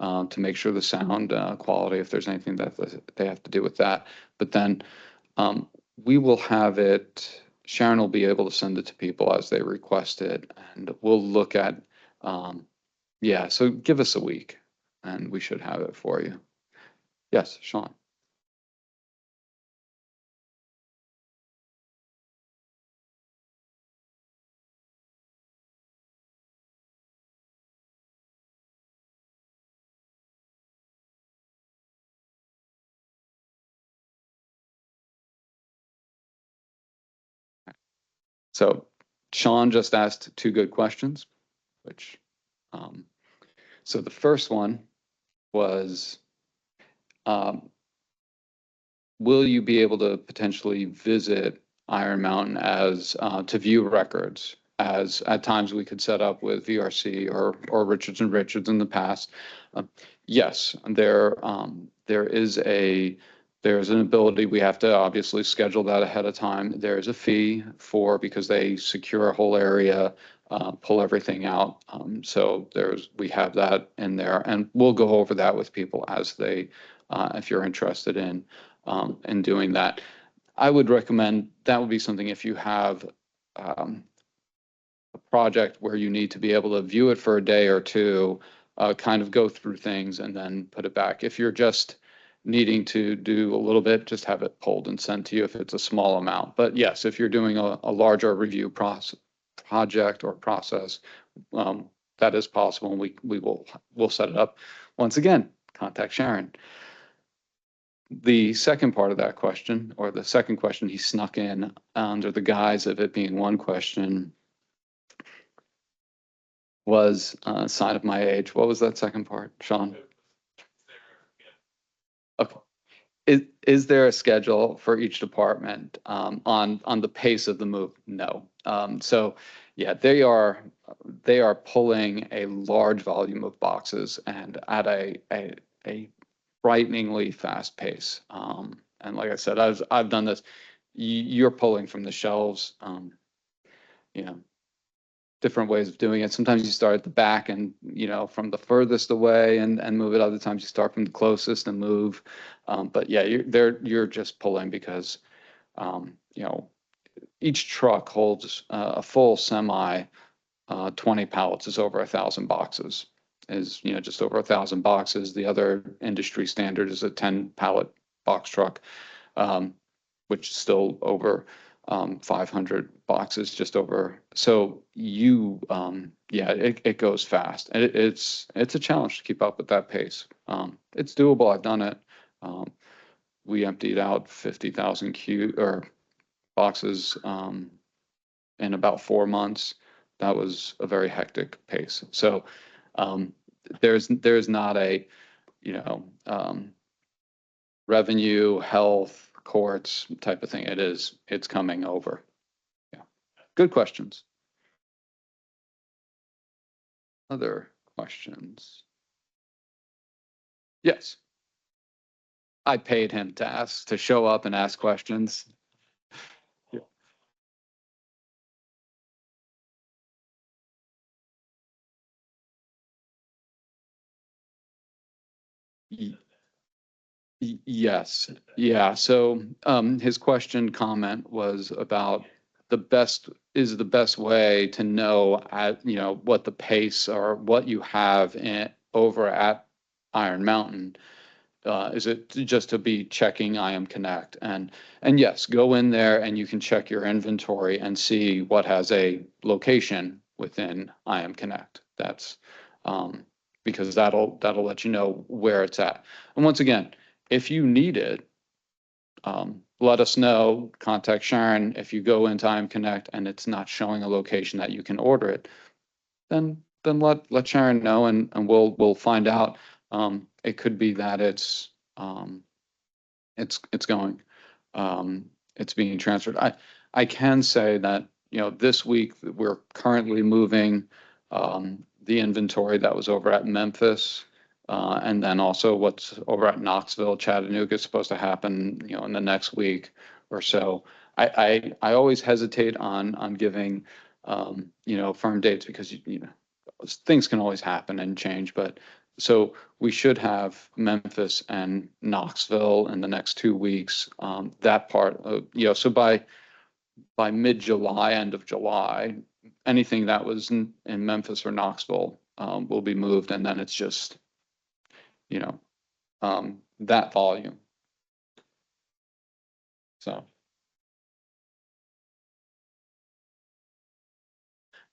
to make sure the sound quality, if there's anything that they have to do with that. But then we will have it, Sharon will be able to send it to people as they request it, and we'll look at, yeah, so give us a week and we should have it for you. Yes, Sean. So Sean just asked 2 good questions, which, so the first one was, will you be able to potentially visit Iron Mountain as to view records, as at times we could set up with VRC or Richards and Richards in the past? Yes, there's an ability. We have to obviously schedule that ahead of time. There's a fee because they secure a whole area, pull everything out. So we have that in there, and we'll go over that with people as they, if you're interested in doing that. I would recommend that would be something if you have a project where you need to be able to view it for a day or two, kind of go through things and then put it back. If you're just needing to do a little bit, just have it pulled and sent to you if it's a small amount. But yes, if you're doing a larger review project or process, that is possible, and we'll set it up. Once again, contact Sharon. The second part of that question, or the second question he snuck in under the guise of it being one question, was a sign of my age. What was that second part, Sean? Okay. Is there a schedule for each department on the pace of the move? No. So yeah, they are pulling a large volume of boxes and at a frighteningly fast pace. And like I said, I've done this. You're pulling from the shelves. You know, different ways of doing it. Sometimes you start at the back and, from the furthest away and move it. Other times you start from the closest and move. But yeah, you're just pulling because, each truck holds a full semi, 20 pallets is over 1,000 boxes, is, just over 1,000 boxes. The other industry standard is a 10 pallet box truck, which is still over 500 boxes, just over. So yeah, it goes fast. And it's a challenge to keep up with that pace. It's doable. I've done it. We emptied out 50,000 boxes in about 4 months. That was a very hectic pace. So there's not a, revenue, health, courts type of thing. It's coming over. Yeah. Good questions. Other questions? Yes. I paid him to show up and ask questions. Yes. Yeah. So his comment was about the best way to know what the pace or what you have over at Iron Mountain. Is it just to be checking IM Connect? And yes, go in there and you can check your inventory and see what has a location within IM Connect. That's because that'll let you know where it's at. And once again, if you need it, let us know. Contact Sharon. If you go into IM Connect and it's not showing a location that you can order it, then let Sharon know, and we'll find out. It could be that it's going, it's being transferred. I can say that, this week we're currently moving the inventory that was over at Memphis, and then also what's over at Knoxville, Chattanooga is supposed to happen, in the next week or so. I always hesitate on giving, firm dates because, things can always happen and change, but so we should have Memphis and Knoxville in the next 2 weeks. That part of, so by mid-July, end of July, anything that was in Memphis or Knoxville will be moved, and then it's just, that volume. So,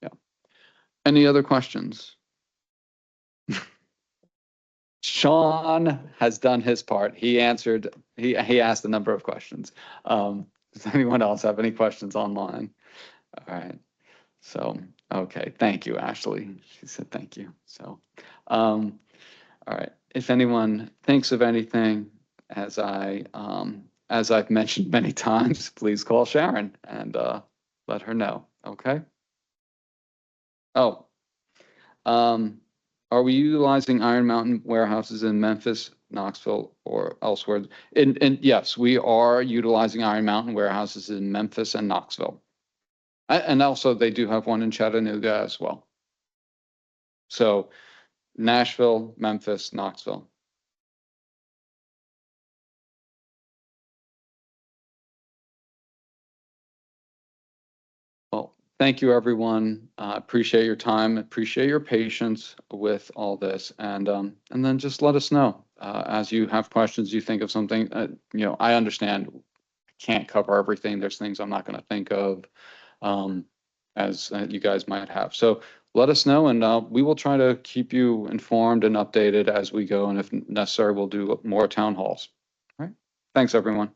yeah. Any other questions? Sean has done his part. He answered, he asked a number of questions. Does anyone else have any questions online? All right. So, okay. Thank you, Ashley. She said thank you. So, all right. If anyone thinks of anything, as I've mentioned many times, please call Sharon and let her know. Okay. Oh, are we utilizing Iron Mountain warehouses in Memphis, Knoxville, or elsewhere? And yes, we are utilizing Iron Mountain warehouses in Memphis and Knoxville. And also they do have one in Chattanooga as well. So Nashville, Memphis, Knoxville. Well, thank you, everyone. Appreciate your time. Appreciate your patience with all this. And then just let us know as you have questions, you think of something. I understand I can't cover everything. There's things I'm not going to think of. as you guys might have. So let us know, and we will try to keep you informed and updated as we go. And if necessary, we'll do more town halls. All right. Thanks, everyone.